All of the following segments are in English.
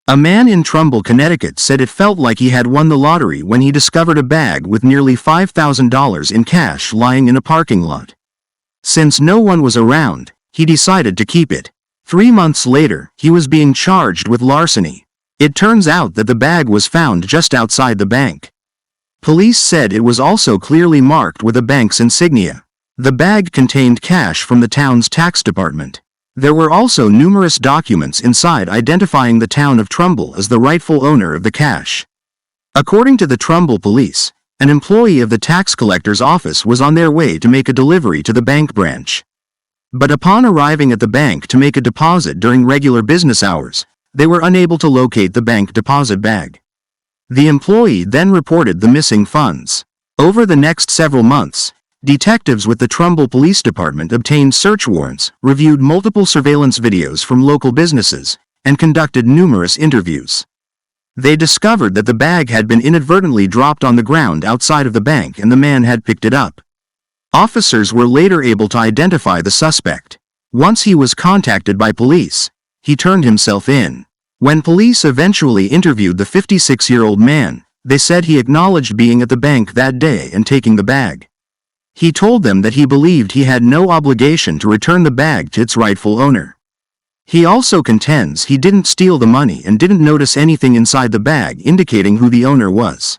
A man in Trumbull, Connecticut said it felt like he had won the lottery when he discovered a bag with nearly $5,000 in cash lying in a parking lot. Since no one was around, he decided to keep it. 3 months later, he was being charged with larceny. It turns out that the bag was found just outside the bank. Police said it was also clearly marked with a bank's insignia. The bag contained cash from the town's tax department. There were also numerous documents inside identifying the town of Trumbull as the rightful owner of the cash. According to the Trumbull police, an employee of the tax collector's office was on their way to make a delivery to the bank branch. But upon arriving at the bank to make a deposit during regular business hours, they were unable to locate the bank deposit bag. The employee then reported the missing funds. Over the next several months, detectives with the Trumbull Police Department obtained search warrants, reviewed multiple surveillance videos from local businesses, and conducted numerous interviews. They discovered that the bag had been inadvertently dropped on the ground outside of the bank and the man had picked it up. Officers were later able to identify the suspect. Once he was contacted by police, he turned himself in. When police eventually interviewed the 56-year-old man, they said he acknowledged being at the bank that day and taking the bag. He told them that he believed he had no obligation to return the bag to its rightful owner. He also contends he didn't steal the money and didn't notice anything inside the bag indicating who the owner was.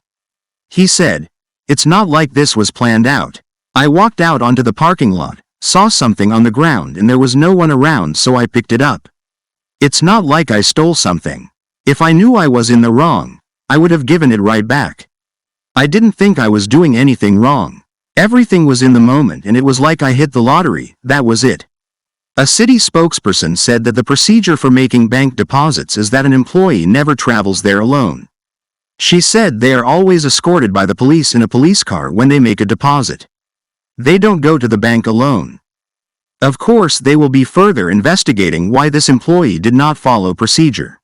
He said, "It's not like this was planned out. I walked out onto the parking lot, saw something on the ground and there was no one around, so I picked it up. It's not like I stole something. If I knew I was in the wrong, I would have given it right back. I didn't think I was doing anything wrong. Everything was in the moment and it was like I hit the lottery, that was it." A city spokesperson said that the procedure for making bank deposits is that an employee never travels there alone. She said they are always escorted by the police in a police car when they make a deposit. They don't go to the bank alone. Of course, they will be further investigating why this employee did not follow procedure.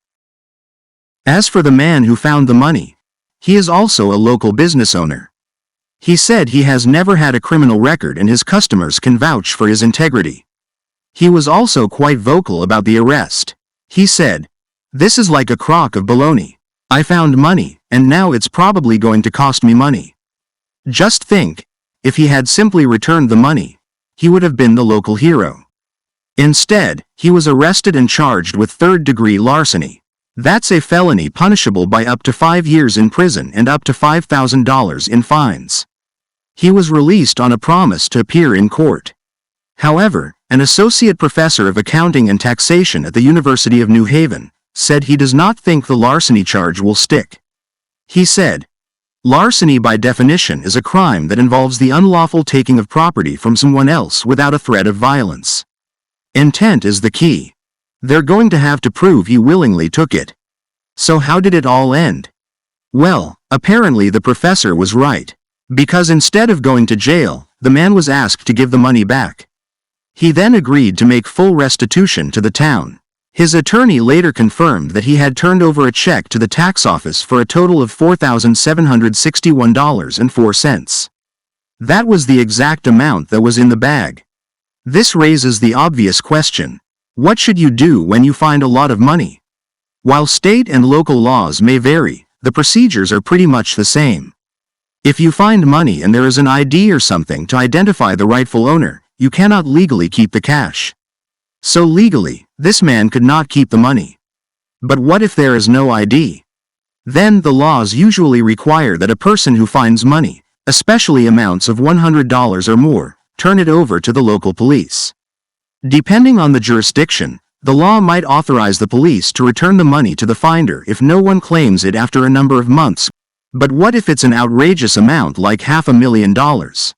As for the man who found the money, he is also a local business owner. He said he has never had a criminal record and his customers can vouch for his integrity. He was also quite vocal about the arrest. He said, "This is like a crock of bologna. I found money, and now it's probably going to cost me money." Just think, if he had simply returned the money, he would have been the local hero. Instead, he was arrested and charged with third-degree larceny. That's a felony punishable by up to 5 years in prison and up to $5,000 in fines. He was released on a promise to appear in court. However, an associate professor of accounting and taxation at the University of New Haven said he does not think the larceny charge will stick. He said, "Larceny by definition is a crime that involves the unlawful taking of property from someone else without a threat of violence. Intent is the key. They're going to have to prove he willingly took it." So how did it all end? Well, apparently the professor was right. Because instead of going to jail, the man was asked to give the money back. He then agreed to make full restitution to the town. His attorney later confirmed that he had turned over a check to the tax office for a total of $4,761.04. That was the exact amount that was in the bag. This raises the obvious question: what should you do when you find a lot of money? While state and local laws may vary, the procedures are pretty much the same. If you find money and there is an ID or something to identify the rightful owner, you cannot legally keep the cash. So legally, this man could not keep the money. But what if there is no ID? Then the laws usually require that a person who finds money, especially amounts of $100 or more, turn it over to the local police. Depending on the jurisdiction, the law might authorize the police to return the money to the finder if no one claims it after a number of months. But what if it's an outrageous amount like $500,000?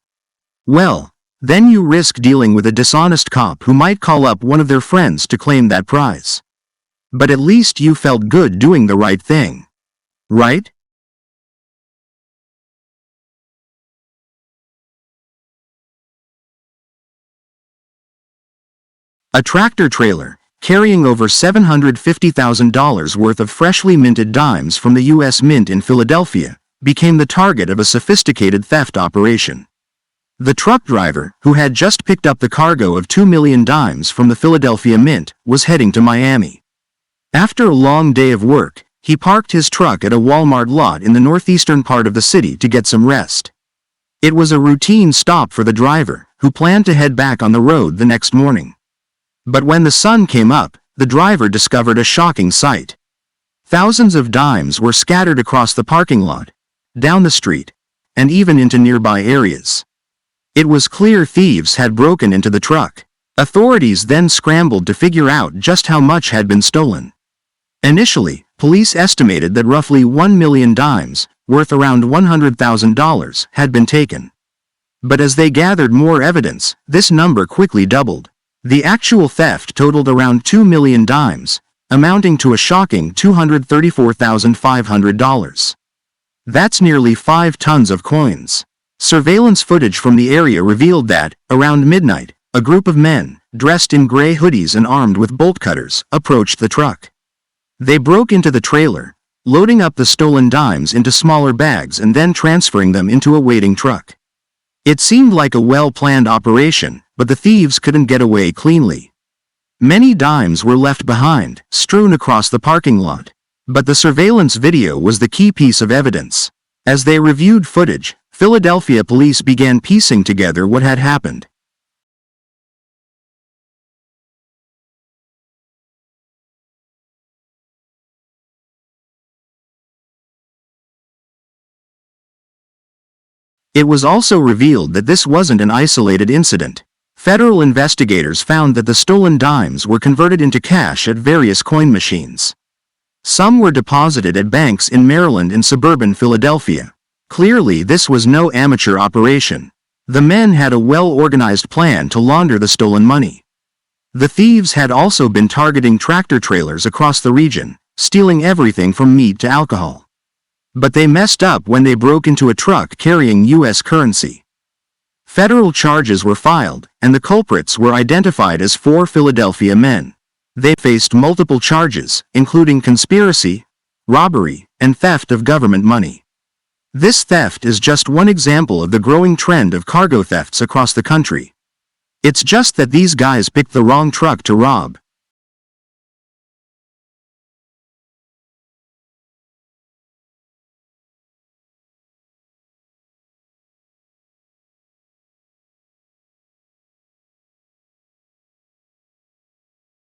Well, then you risk dealing with a dishonest cop who might call up one of their friends to claim that prize. But at least you felt good doing the right thing. Right? A tractor trailer, carrying over $750,000 worth of freshly minted dimes from the U.S. Mint in Philadelphia, became the target of a sophisticated theft operation. The truck driver, who had just picked up the cargo of 2 million dimes from the Philadelphia Mint, was heading to Miami. After a long day of work, he parked his truck at a Walmart lot in the northeastern part of the city to get some rest. It was a routine stop for the driver, who planned to head back on the road the next morning. But when the sun came up, the driver discovered a shocking sight. Thousands of dimes were scattered across the parking lot, down the street, and even into nearby areas. It was clear thieves had broken into the truck. Authorities then scrambled to figure out just how much had been stolen. Initially, police estimated that roughly 1 million dimes, worth around $100,000, had been taken. But as they gathered more evidence, this number quickly doubled. The actual theft totaled around 2 million dimes, amounting to a shocking $234,500. That's nearly 5 tons of coins. Surveillance footage from the area revealed that, around midnight, a group of men, dressed in gray hoodies and armed with bolt cutters, approached the truck. They broke into the trailer, loading up the stolen dimes into smaller bags and then transferring them into a waiting truck. It seemed like a well-planned operation, but the thieves couldn't get away cleanly. Many dimes were left behind, strewn across the parking lot. But the surveillance video was the key piece of evidence. As they reviewed footage, Philadelphia police began piecing together what had happened. It was also revealed that this wasn't an isolated incident. Federal investigators found that the stolen dimes were converted into cash at various coin machines. Some were deposited at banks in Maryland and suburban Philadelphia. Clearly, this was no amateur operation. The men had a well-organized plan to launder the stolen money. The thieves had also been targeting tractor trailers across the region, stealing everything from meat to alcohol. But they messed up when they broke into a truck carrying U.S. currency. Federal charges were filed, and the culprits were identified as 4 Philadelphia men. They faced multiple charges, including conspiracy, robbery, and theft of government money. This theft is just one example of the growing trend of cargo thefts across the country. It's just that these guys picked the wrong truck to rob.